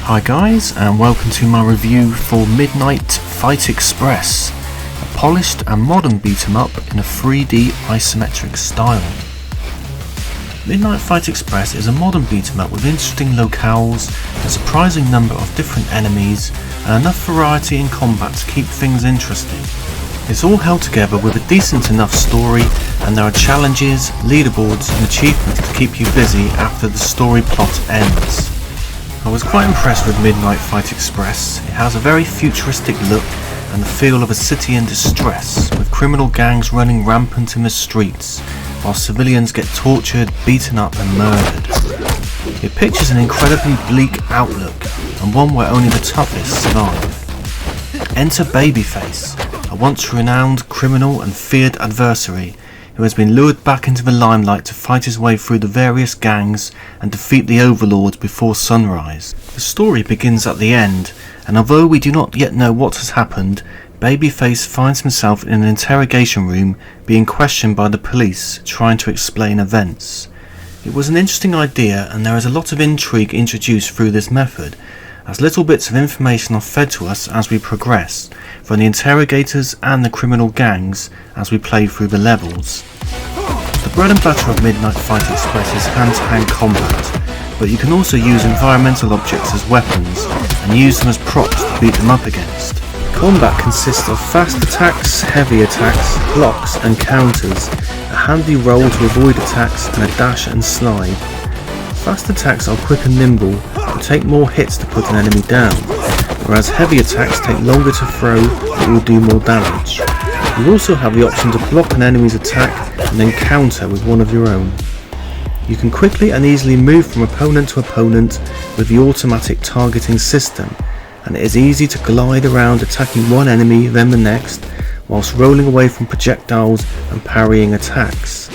Hi guys, and welcome to my review for Midnight Fight Express, a polished and modern beat 'em up in a 3D isometric style. Midnight Fight Express is a modern beat 'em up with interesting locales, a surprising number of different enemies, and enough variety in combat to keep things interesting. It's all held together with a decent enough story, and there are challenges, leaderboards and achievements to keep you busy after the story plot ends. I was quite impressed with Midnight Fight Express. It has a very futuristic look and the feel of a city in distress, with criminal gangs running rampant in the streets, while civilians get tortured, beaten up and murdered. It pictures an incredibly bleak outlook, and one where only the toughest survive. Enter Babyface, a once renowned criminal and feared adversary who has been lured back into the limelight to fight his way through the various gangs and defeat the overlords before sunrise. The story begins at the end, and although we do not yet know what has happened, Babyface finds himself in an interrogation room being questioned by the police, trying to explain events. It was an interesting idea, and there is a lot of intrigue introduced through this method, as little bits of information are fed to us as we progress, from the interrogators and the criminal gangs as we play through the levels. The bread and butter of Midnight Fight Express is hand-to-hand combat, but you can also use environmental objects as weapons and use them as props to beat them up against. Combat consists of fast attacks, heavy attacks, blocks and counters, a handy roll to avoid attacks and a dash and slide. Fast attacks are quick and nimble, but take more hits to put an enemy down, whereas heavy attacks take longer to throw but will do more damage. You also have the option to block an enemy's attack and then counter with one of your own. You can quickly and easily move from opponent to opponent with the automatic targeting system, and it is easy to glide around attacking one enemy then the next, whilst rolling away from projectiles and parrying attacks.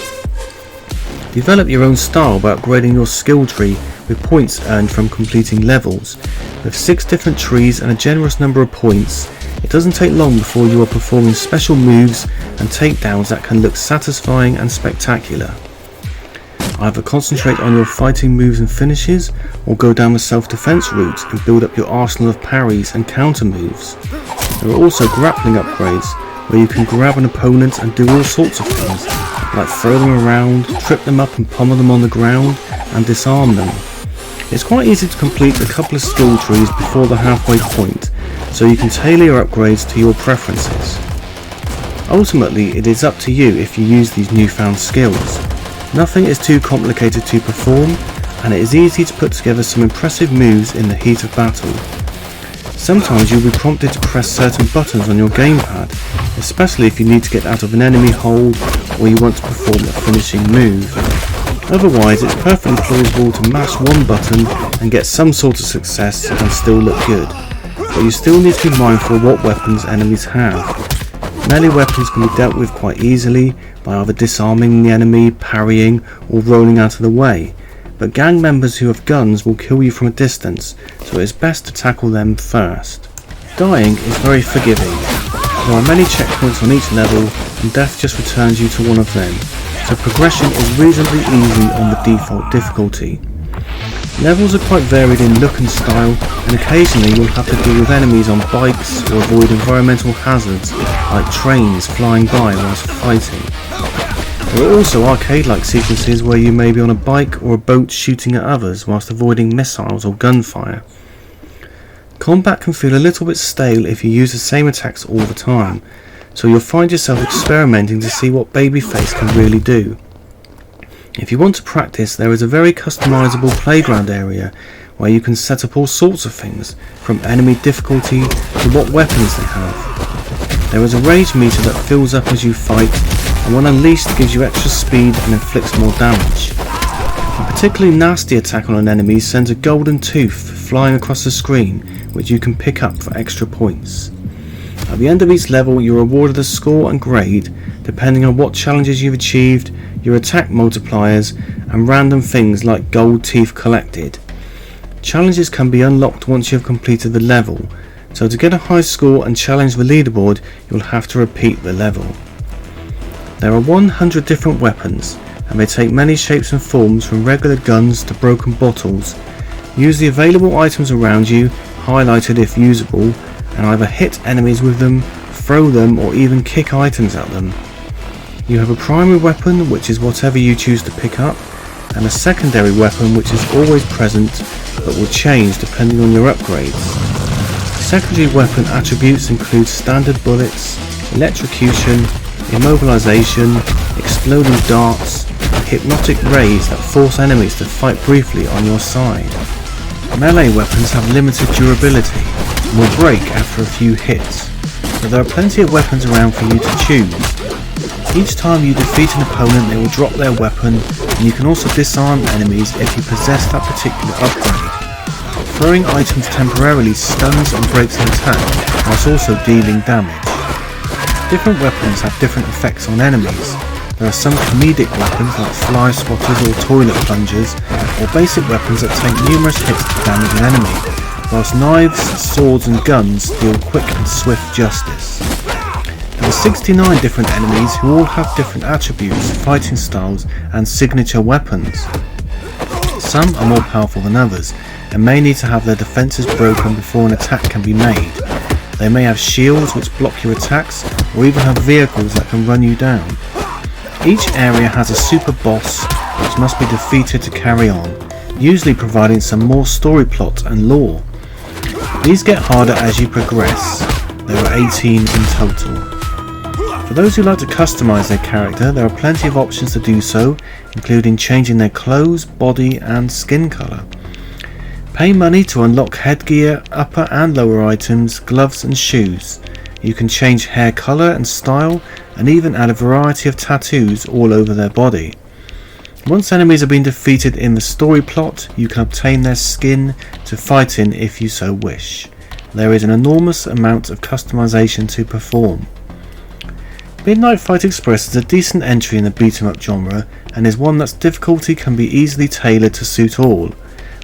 Develop your own style by upgrading your skill tree with points earned from completing levels. With 6 different trees and a generous number of points, it doesn't take long before you are performing special moves and takedowns that can look satisfying and spectacular. Either concentrate on your fighting moves and finishes, or go down the self-defense route and build up your arsenal of parries and counter moves. There are also grappling upgrades, where you can grab an opponent and do all sorts of things, like throw them around, trip them up and pummel them on the ground, and disarm them. It's quite easy to complete a couple of skill trees before the halfway point, so you can tailor your upgrades to your preferences. Ultimately, it is up to you if you use these newfound skills. Nothing is too complicated to perform, and it is easy to put together some impressive moves in the heat of battle. Sometimes you'll be prompted to press certain buttons on your gamepad, especially if you need to get out of an enemy hold or you want to perform a finishing move. Otherwise, it's perfectly plausible to mash one button and get some sort of success and still look good, but you still need to be mindful of what weapons enemies have. Melee weapons can be dealt with quite easily by either disarming the enemy, parrying or rolling out of the way, but gang members who have guns will kill you from a distance, so it is best to tackle them first. Dying is very forgiving. There are many checkpoints on each level, and death just returns you to one of them, so progression is reasonably easy on the default difficulty. Levels are quite varied in look and style, and occasionally you'll have to deal with enemies on bikes or avoid environmental hazards like trains flying by whilst fighting. There are also arcade-like sequences where you may be on a bike or a boat shooting at others whilst avoiding missiles or gunfire. Combat can feel a little bit stale if you use the same attacks all the time, so you'll find yourself experimenting to see what Babyface can really do. If you want to practice, there is a very customizable playground area where you can set up all sorts of things, from enemy difficulty to what weapons they have. There is a rage meter that fills up as you fight, and when unleashed gives you extra speed and inflicts more damage. A particularly nasty attack on an enemy sends a golden tooth flying across the screen, which you can pick up for extra points. At the end of each level you are awarded a score and grade depending on what challenges you've achieved, your attack multipliers and random things like gold teeth collected. Challenges can be unlocked once you have completed the level, so to get a high score and challenge the leaderboard you'll have to repeat the level. There are 100 different weapons, and they take many shapes and forms from regular guns to broken bottles, Use the available items around you, highlighted if usable, and either hit enemies with them, throw them, or even kick items at them. You have a primary weapon, which is whatever you choose to pick up, and a secondary weapon which is always present but will change depending on your upgrades. Secondary weapon attributes include standard bullets, electrocution, immobilization, exploding darts, and hypnotic rays that force enemies to fight briefly on your side. Melee weapons have limited durability and will break after a few hits, but there are plenty of weapons around for you to choose. Each time you defeat an opponent, they will drop their weapon, and you can also disarm enemies if you possess that particular upgrade. Throwing items temporarily stuns and breaks an attack, whilst also dealing damage. Different weapons have different effects on enemies. There are some comedic weapons like fly swatters or toilet plungers, or basic weapons that take numerous hits to damage an enemy, whilst knives, swords and guns deal quick and swift justice. There are 69 different enemies who all have different attributes, fighting styles and signature weapons. Some are more powerful than others and may need to have their defences broken before an attack can be made. They may have shields which block your attacks, or even have vehicles that can run you down. Each area has a super boss which must be defeated to carry on, usually providing some more story plot and lore. These get harder as you progress. There are 18 in total. For those who like to customise their character, there are plenty of options to do so, including changing their clothes, body and skin colour. Pay money to unlock headgear, upper and lower items, gloves and shoes. You can change hair colour and style, and even add a variety of tattoos all over their body. Once enemies have been defeated in the story plot, you can obtain their skin to fight in if you so wish. There is an enormous amount of customisation to perform. Midnight Fight Express is a decent entry in the beat 'em up genre, and is one that's difficulty can be easily tailored to suit all.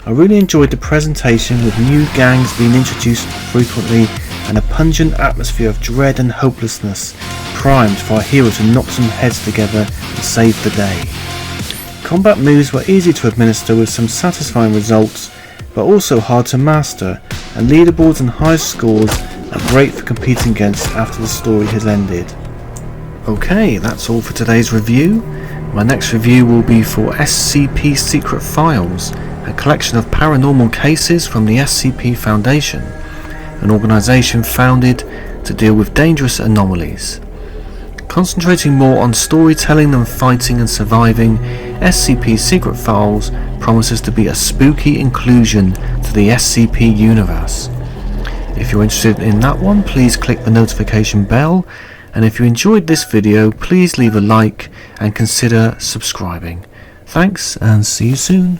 I really enjoyed the presentation, with new gangs being introduced frequently and a pungent atmosphere of dread and hopelessness, primed for our hero to knock some heads together and save the day. Combat moves were easy to administer with some satisfying results, but also hard to master, and leaderboards and high scores are great for competing against after the story has ended. Okay, that's all for today's review. My next review will be for SCP Secret Files, a collection of paranormal cases from the SCP Foundation, an organisation founded to deal with dangerous anomalies. Concentrating more on storytelling than fighting and surviving, SCP Secret Files promises to be a spooky inclusion to the SCP universe. If you're interested in that one, please click the notification bell, and if you enjoyed this video, please leave a like and consider subscribing. Thanks, and see you soon.